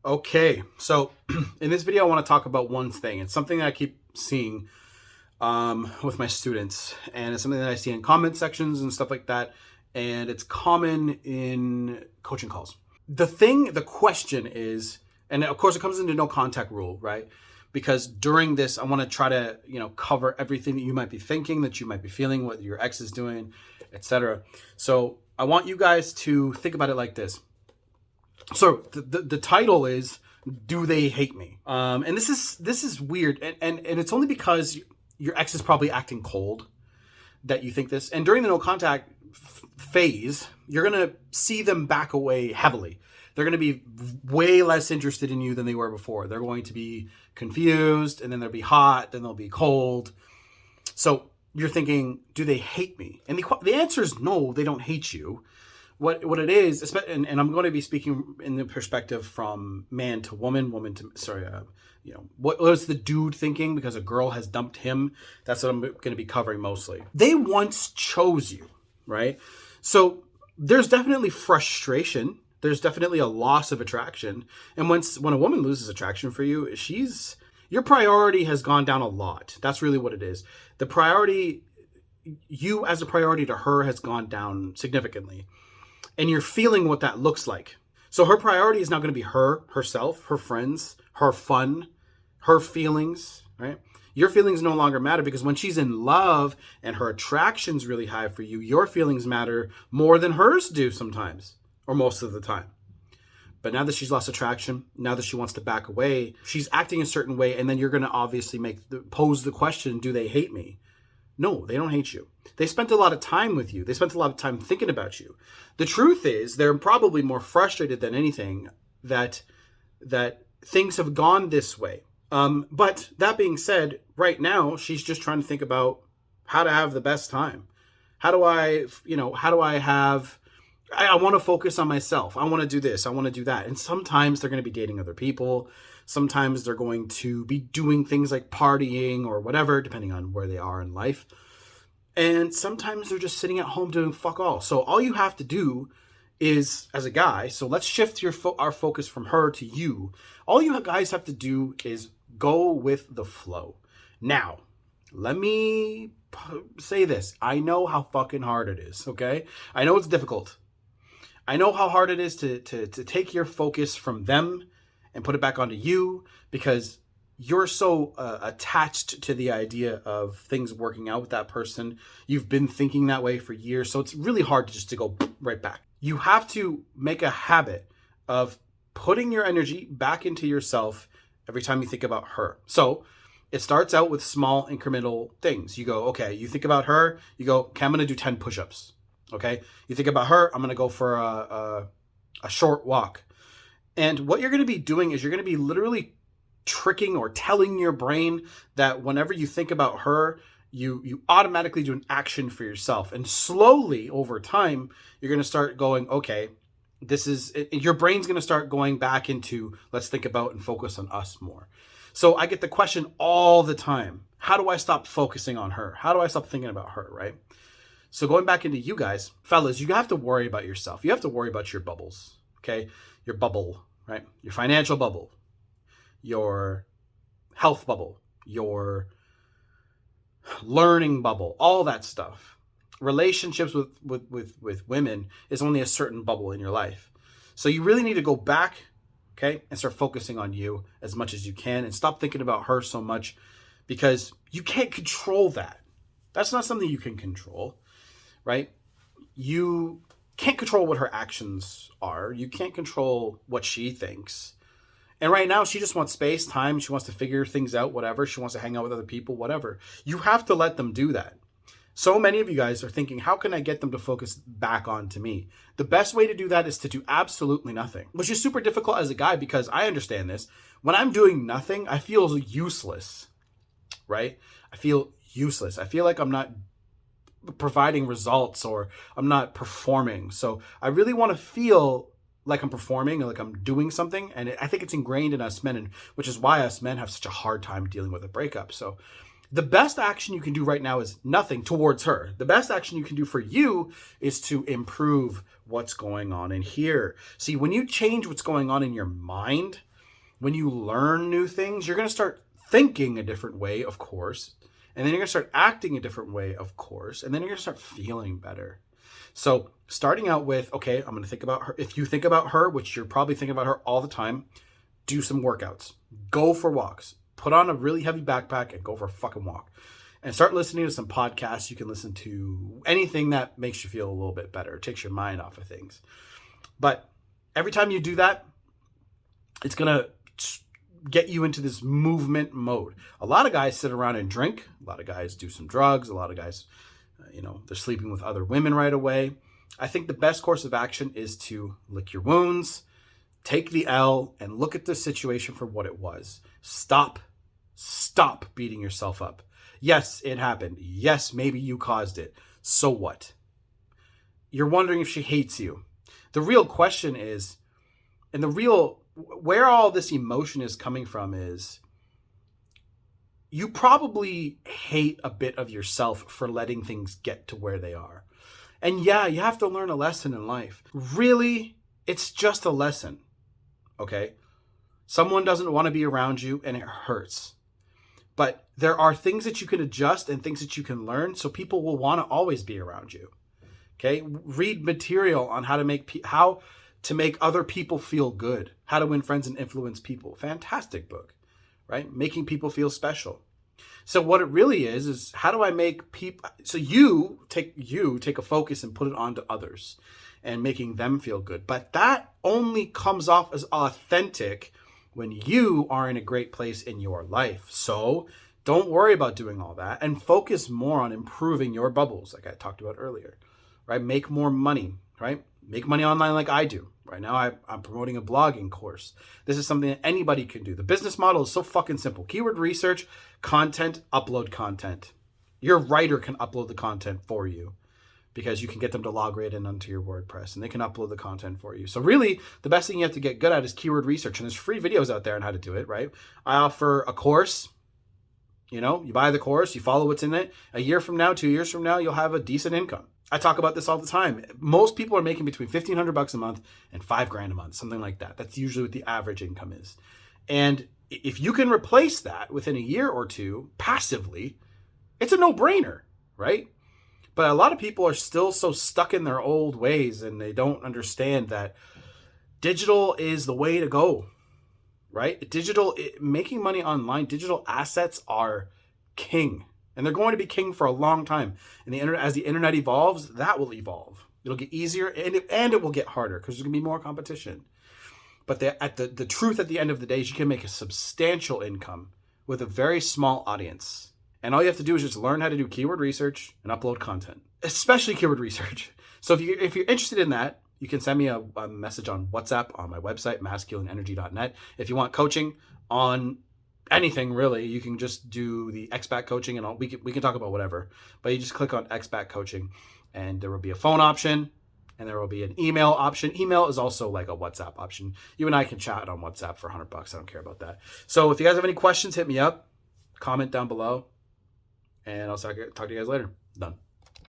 Okay, so in this video, I want to talk about one thing. It's something that I keep seeing with my students, and it's something that I see in comment sections and stuff like that, and it's common in coaching calls. The question is, and of course, it comes into no contact rule, right? Because during this, I want to try to cover everything that you might be thinking, that you might be feeling, what your ex is doing, etc. So I want you guys to think about it like this. So the title is, do they hate me? And this is weird, and it's only because your ex is probably acting cold that you think this. And during the no contact phase, you're gonna see them back away heavily. They're gonna be way less interested in you than they were before. They're going to be confused, and then they'll be hot, then they'll be cold. So you're thinking, do they hate me? And the answer is no, they don't hate you. What it is, and I'm going to be speaking in the perspective from man to woman, what was the dude thinking because a girl has dumped him? That's what I'm going to be covering mostly. They once chose you, right? So there's definitely frustration. There's definitely a loss of attraction. And when a woman loses attraction for you, your priority has gone down a lot. That's really what it is. The priority, you as a priority to her, has gone down significantly. And you're feeling what that looks like. So her priority is now going to be herself, her friends, her fun, her feelings, right? Your feelings no longer matter because when she's in love and her attraction's really high for you, your feelings matter more than hers do sometimes, or most of the time. But now that she's lost attraction, now that she wants to back away, she's acting a certain way, and then you're going to obviously pose the question, do they hate me? No, they don't hate you. They spent a lot of time with you. They spent a lot of time thinking about you. The truth is, they're probably more frustrated than anything that things have gone this way. But that being said, right now, she's just trying to think about how to have the best time. I want to focus on myself. I want to do this. I want to do that. And sometimes they're going to be dating other people. Sometimes they're going to be doing things like partying or whatever, depending on where they are in life. And sometimes they're just sitting at home doing fuck all. So all you have to do is, as a guy, so let's shift our focus from her to you. All you guys have to do is go with the flow. Now, let me say this. I know how fucking hard it is, okay? I know it's difficult. I know how hard it is to take your focus from them and put it back onto you because you're so attached to the idea of things working out with that person. You've been thinking that way for years. So it's really hard to go right back. You have to make a habit of putting your energy back into yourself every time you think about her. So it starts out with small incremental things. You go, okay, you think about her, you go, okay, I'm going to do 10 push-ups. Okay. You think about her, I'm going to go for a short walk. And what you're going to be doing is you're going to be literally tricking or telling your brain that whenever you think about her, you automatically do an action for yourself. And slowly over time, you're going to start going, okay, your brain's going to start going back into, let's think about and focus on us more. So I get the question all the time, how do I stop focusing on her? How do I stop thinking about her, right? So going back into you guys, fellas, you have to worry about yourself. You have to worry about your bubbles, okay? Your bubble, right? Your financial bubble, your health bubble, your learning bubble, all that stuff. Relationships with women is only a certain bubble in your life. So you really need to go back, okay, and start focusing on you as much as you can and stop thinking about her so much because you can't control that. That's not something you can control, right? You can't control what her actions are. You can't control what she thinks. And right now, she just wants space, time. She wants to figure things out, whatever. She wants to hang out with other people, whatever. You have to let them do that. So many of you guys are thinking, how can I get them to focus back onto me? The best way to do that is to do absolutely nothing, which is super difficult as a guy because I understand this. When I'm doing nothing, I feel useless, right? I feel useless. I feel like I'm not providing results or I'm not performing. So I really want to feel like I'm performing or like I'm doing something. And I think it's ingrained in us men, and which is why us men have such a hard time dealing with a breakup. So the best action you can do right now is nothing towards her. The best action you can do for you is to improve what's going on in here. See, when you change what's going on in your mind, when you learn new things, you're going to start thinking a different way, of course. And then you're going to start acting a different way, of course. And then you're going to start feeling better. So starting out with, okay, I'm going to think about her. If you think about her, which you're probably thinking about her all the time, do some workouts, go for walks, put on a really heavy backpack and go for a fucking walk, and start listening to some podcasts. You can listen to anything that makes you feel a little bit better, takes your mind off of things. But every time you do that, it's going to get you into this movement mode. A lot of guys sit around and drink. A lot of guys do some drugs. A lot of guys, they're sleeping with other women right away. I think the best course of action is to lick your wounds, take the L, and look at the situation for what it was. Stop beating yourself up. Yes, it happened. Yes, maybe you caused it. So what? You're wondering if she hates you. The real question is, and where all this emotion is coming from is, you probably hate a bit of yourself for letting things get to where they are. And yeah, you have to learn a lesson in life. Really, it's just a lesson. Okay? Someone doesn't want to be around you and it hurts. But there are things that you can adjust and things that you can learn, so people will want to always be around you. Okay? Read material on how to make other people feel good, how to win friends and influence people. Fantastic book, right? Making people feel special. So what it really is how do I make people, so you take a focus and put it onto others and making them feel good. But that only comes off as authentic when you are in a great place in your life. So don't worry about doing all that and focus more on improving your bubbles, like I talked about earlier, right? Make more money, right? Make money online like I do. Right now, I'm promoting a blogging course. This is something that anybody can do. The business model is so fucking simple. Keyword research, content, upload content. Your writer can upload the content for you because you can get them to log right in onto your WordPress and they can upload the content for you. So really, the best thing you have to get good at is keyword research. And there's free videos out there on how to do it, right? I offer a course. You buy the course, you follow what's in it. A year from now, 2 years from now, you'll have a decent income. I talk about this all the time. Most people are making between $1,500 a month and $5,000 a month, something like that. That's usually what the average income is. And if you can replace that within a year or two passively, it's a no-brainer, right? But a lot of people are still so stuck in their old ways and they don't understand that digital is the way to go, right? Making money online, digital assets are king. And they're going to be king for a long time. And as the internet evolves, that will evolve. It'll get easier and it will get harder because there's going to be more competition. But the truth at the end of the day is you can make a substantial income with a very small audience. And all you have to do is just learn how to do keyword research and upload content, especially keyword research. So if you're interested in that, you can send me a message on WhatsApp on my website, masculineenergy.net. If you want coaching on anything really, you can just do the XBAC coaching and we can talk about whatever, but you just click on XBAC coaching and there will be a phone option and there will be an email option. Email is also like a WhatsApp option. You and I can chat on WhatsApp for $100. I don't care about that. So if you guys have any questions, hit me up, comment down below, and I'll talk to you guys later. Done.